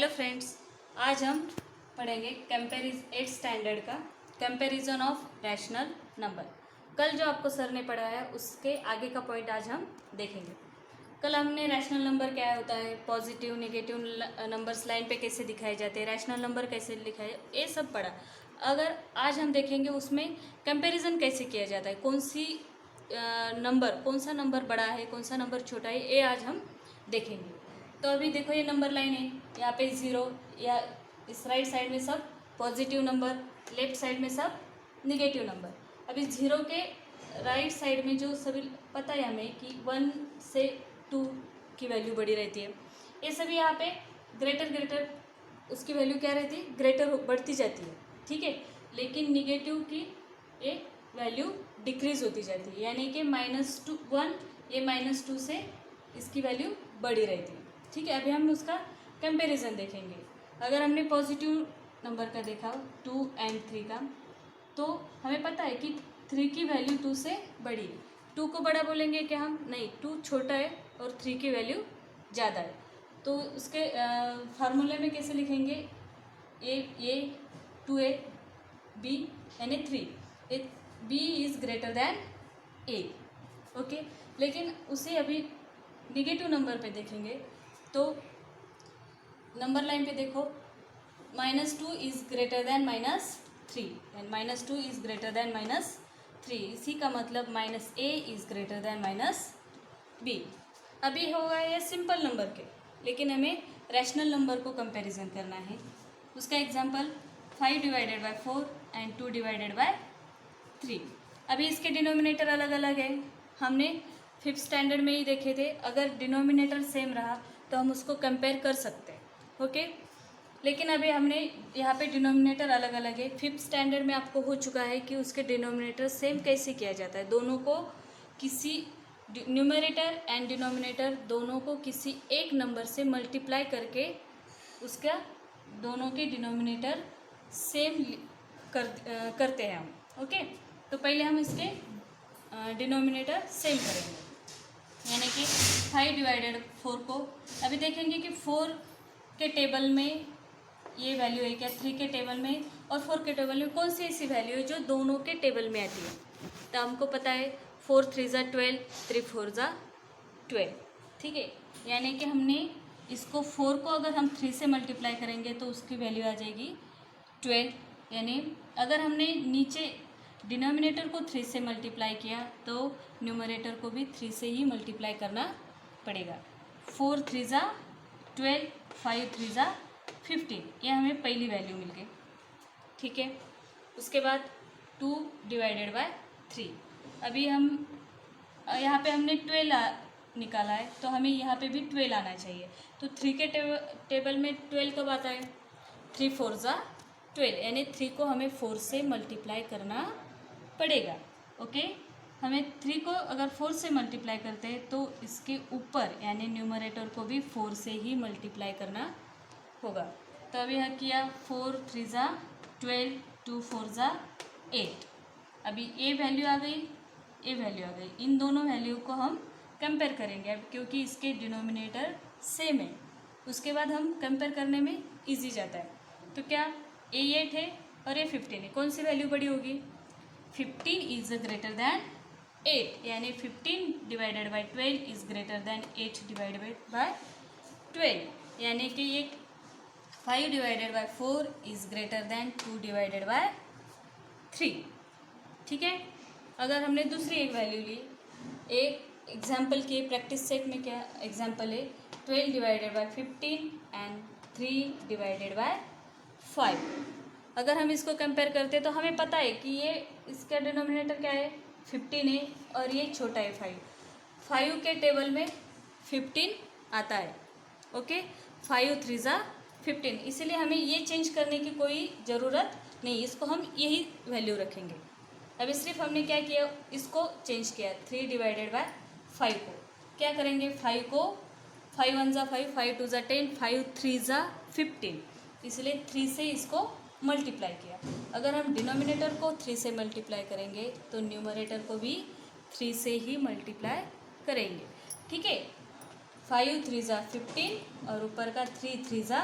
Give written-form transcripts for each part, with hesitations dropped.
Friends, आज हम पढ़ेंगे एट स्टैंडर्ड का कंपैरिजन ऑफ रैशनल नंबर। कल जो आपको सर ने पढ़ाया उसके आगे का पॉइंट आज हम देखेंगे। कल हमने रैशनल नंबर क्या होता है, पॉजिटिव नेगेटिव नंबर्स लाइन पे कैसे दिखाए जाते हैं, रैशनल नंबर कैसे लिखाए, ये सब पढ़ा। अगर आज हम देखेंगे उसमें कंपैरिजन कैसे किया जाता है, कौन सा नंबर बड़ा है, कौन सा नंबर छोटा है, ये आज हम देखेंगे। तो अभी देखो ये नंबर लाइन है, यहाँ पे 0 या इस राइट साइड में सब पॉजिटिव नंबर, लेफ्ट साइड में सब निगेटिव नंबर। अभी 0 के राइट साइड में जो सभी पता है हमें कि 1 से 2 की वैल्यू बड़ी रहती है, ये सभी यहाँ पे ग्रेटर उसकी वैल्यू क्या रहती है, ग्रेटर बढ़ती जाती है, ठीक है। लेकिन निगेटिव की ये वैल्यू डिक्रीज होती जाती है, यानी कि -1 ये -2 से इसकी वैल्यू बड़ी रहती है, ठीक है। अभी हम उसका कंपैरिजन देखेंगे। अगर हमने पॉजिटिव नंबर का देखा 2 और 3 का, तो हमें पता है कि 3 की वैल्यू 2 से बड़ी है। 2 को बड़ा बोलेंगे क्या हम? नहीं, 2 छोटा है और 3 की वैल्यू ज़्यादा है। तो उसके फार्मूले में कैसे लिखेंगे? ए 2a b यानी 3 b is greater than a, okay. लेकिन उसे अभी निगेटिव नंबर पे देखेंगे तो नंबर लाइन पे देखो -2 is greater than -3 and -2 is greater than -3, इसी का मतलब -a is greater than -b। अभी होगा ये सिंपल नंबर के, लेकिन हमें रैशनल नंबर को कंपैरिजन करना है। उसका example 5 divided by 4 and 2 divided by 3। अभी इसके डिनोमिनेटर अलग अलग है, हमने 5th स्टैंडर्ड में ही देखे थे। अगर डिनोमिनेटर सेम रहा तो हम उसको कंपेयर कर सकते हैं, ओके। लेकिन अभी हमने यहाँ पे डिनोमिनेटर अलग अलग है। 5th स्टैंडर्ड में आपको हो चुका है कि उसके डिनोमिनेटर सेम कैसे किया जाता है। दोनों को किसी न्यूमरेटर एंड डिनोमिनेटर दोनों को किसी एक नंबर से मल्टीप्लाई करके उसका दोनों के डिनोमिनेटर सेम करते हैं हम, ओके। तो पहले हम इसके डिनोमिनेटर सेम करेंगे, यानी कि 5 डिवाइडेड 4 को अभी देखेंगे कि 4 के टेबल में ये वैल्यू है क्या, 3 के टेबल में और 4 के टेबल में कौन सी ऐसी वैल्यू है जो दोनों के टेबल में आती है। तो हमको पता है 4 3 ज़ा 12, 3 4 ज़ा 12, ठीक है। यानी कि हमने इसको 4 को अगर हम 3 से मल्टीप्लाई करेंगे तो उसकी वैल्यू आ जाएगी 12। यानी अगर हमने नीचे डिनोमिनेटर को 3 से मल्टीप्लाई किया तो न्यूमरेटर को भी 3 से ही मल्टीप्लाई करना पड़ेगा। 4 3 ज़ा 12, 5 3 ज़ा 15, ये हमें पहली वैल्यू मिल गई, ठीक है। उसके बाद 2 डिवाइडेड बाय 3। अभी हम यहाँ पे हमने 12 निकाला है, तो हमें यहाँ पे भी 12 आना चाहिए। तो 3 के टेबल में 12 कब आता है? 3 4 ज़ा 12, यानी 3 को हमें 4 से मल्टीप्लाई करना पड़ेगा, ओके। हमें 3 को अगर 4 से मल्टीप्लाई करते हैं तो इसके ऊपर यानी न्यूमरेटर को भी 4 से ही मल्टीप्लाई करना होगा। तो अभी यहाँ किया 4 3 ज़ा 12, 2 4 ज़ा 8। अभी ये वैल्यू आ गई, ये वैल्यू आ गई। इन दोनों वैल्यू को हम कंपेयर करेंगे अब, क्योंकि इसके डिनोमिनेटर सेम है। उसके बाद हम कंपेयर करने में ईजी जाता है। तो क्या ये 8 है और ये 15 है, कौन सी वैल्यू बड़ी होगी? 15 इज़ ग्रेटर दैन 8, यानी 15 divided by 12 is greater than 8 divided by 12, यानी कि ये 5 divided by 4 is greater than 2 divided by 3, ठीक है। अगर हमने दूसरी एक वैल्यू ली, एक एग्जाम्पल की प्रैक्टिस सेट में क्या एग्जाम्पल है, 12 divided by 15 and 3 divided by 5। अगर हम इसको कंपेयर करते हैं तो हमें पता है कि ये इसका डिनोमिनेटर क्या है, 15 है और ये छोटा है 5 के टेबल में 15 आता है, ओके। 5 3 ज़ा 15, इसीलिए हमें ये चेंज करने की कोई ज़रूरत नहीं, इसको हम यही वैल्यू रखेंगे। अभी सिर्फ हमने क्या किया, इसको चेंज किया। 3 डिवाइडेड बाय 5 को क्या करेंगे, 5 को 5 1 ज़ा 5, 5 2 ज़ा 10, 5 3 ज़ा 15, इसलिए 3 से इसको मल्टीप्लाई किया। अगर हम डिनोमिनेटर को 3 से मल्टीप्लाई करेंगे तो न्यूमरेटर को भी 3 से ही मल्टीप्लाई करेंगे, ठीक है। 5 3 ज़ा 15 और ऊपर का 3 3 ज़ा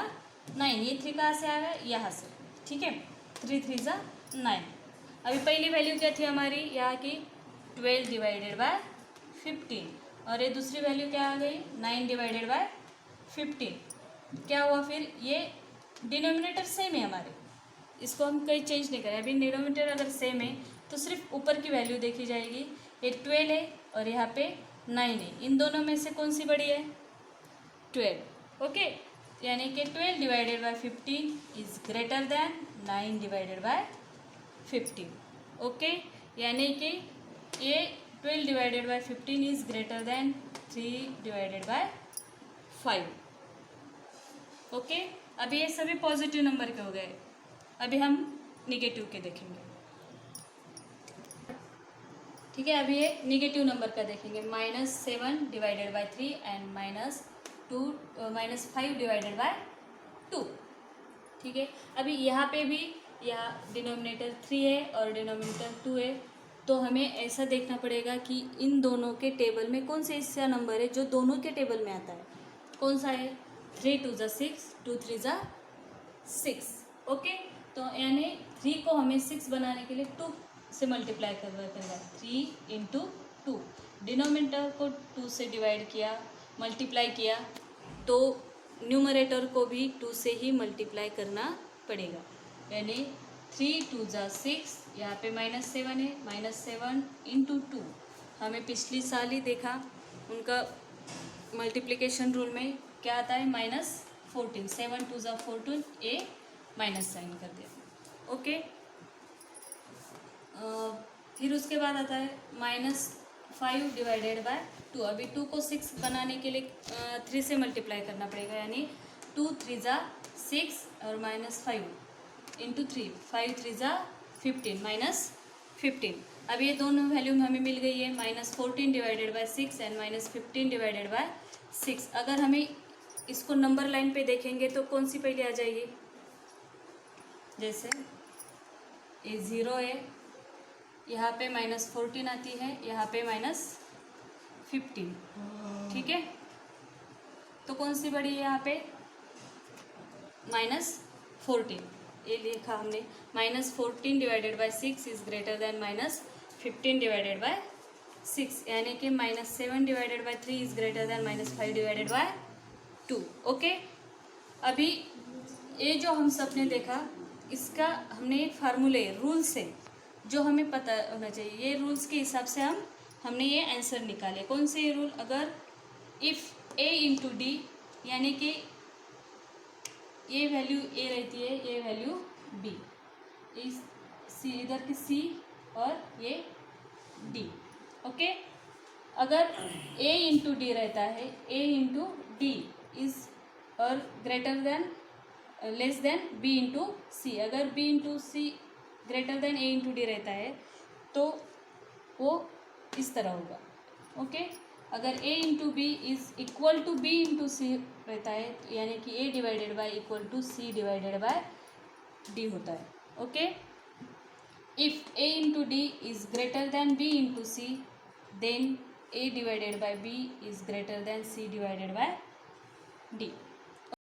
9, ये 3 कहाँ से आएगा, यहाँ से, ठीक है। 3 3 ज़ा 9। अभी पहली वैल्यू क्या थी हमारी यहाँ की, 12 डिवाइडेड बाय 15, और ये दूसरी वैल्यू क्या आ गई, 9 डिवाइडेड बाय 15। क्या हुआ फिर, ये डिनोमिनेटर सेम है हमारे, इसको हम कहीं चेंज नहीं करें। अभी डिनोमिनेटर अगर सेम है तो सिर्फ ऊपर की वैल्यू देखी जाएगी। ये 12 है और यहाँ पे 9 है, इन दोनों में से कौन सी बड़ी है, 12, ओके। यानी कि 12 divided by 15 is greater then 9 divided by 15, okay. यानी कि ये 12 divided by 15 is greater then 3 divided by 5, okay. अभी ये सभी पॉजिटिव नंबर के हो गए। अभी हम निगेटिव के देखेंगे, ठीक है। अभी ये निगेटिव नंबर का देखेंगे, -7 divided by 3 and -5 divided by 2, ठीक है। अभी यहाँ पे भी, यहाँ डिनोमिनेटर 3 है और डिनोमिनेटर 2 है, तो हमें ऐसा देखना पड़ेगा कि इन दोनों के टेबल में कौन से ऐसा नंबर है जो दोनों के टेबल में आता है, कौन सा है, 3 2 ज़ा 6, 2 3 ज़ा 6, ओके। तो यानी 3 को हमें 6 बनाने के लिए 2 से मल्टीप्लाई करना पड़ेगा, 3 इंटू 2, डिनोमिनेटर को 2 से डिवाइड किया, मल्टीप्लाई किया, तो न्यूमरेटर को भी 2 से ही मल्टीप्लाई करना पड़ेगा। यानी 3 2 ज़ा 6, यहाँ पे -7 है, -7 इंटू 2, हमें पिछली साल ही देखा उनका मल्टीप्लिकेशन रूल में क्या आता है, -14, 7 2 ज़ा 14, ए माइनस साइन कर दिया, ओके। फिर उसके बाद आता है -5 डिवाइडेड बाय 2। अभी 2 को 6 बनाने के लिए 3 से मल्टीप्लाई करना पड़ेगा, यानी 2 3 ज़ा 6 और -5 इंटू 3, 5 3 ज़ा 15, -15। अब ये दोनों वैल्यू हमें मिल गई है, -14 divided by 6 and -15 divided by 6। अगर हमें इसको नंबर लाइन पे देखेंगे तो कौन सी पहले आ जाएगी, जैसे ये 0 है, यहाँ पे -14 आती है, यहाँ पे -15, ठीक है। तो कौन सी बड़ी है यहाँ पे, -14, ये लिखा हमने, -14 divided by 6 is greater then -15 divided by 6, यानी कि -7 divided by 3 is greater then -5 divided by 2, okay. अभी ये जो हम सब ने देखा, इसका हमने एक फार्मूले रूल्स है जो हमें पता होना चाहिए, ये रूल्स के हिसाब से हमने ये आंसर निकाले। कौन से ये रूल, अगर इफ़ a इंटू डी, यानी कि ये वैल्यू a रहती है, ये वैल्यू b, इस सी इधर की c और ये d, ओके। अगर a इंटू डी रहता है, a इंटू डी इज और greater than less than b into C, अगर b into C greater than a into D रहता है तो वो इस तरह होगा, ओके। अगर a into B is equal to b into C रहता है, यानी कि a divided by equal to c divided by d होता है, okay. If a into D is greater than b into C, then a divided by b is greater than c divided by d।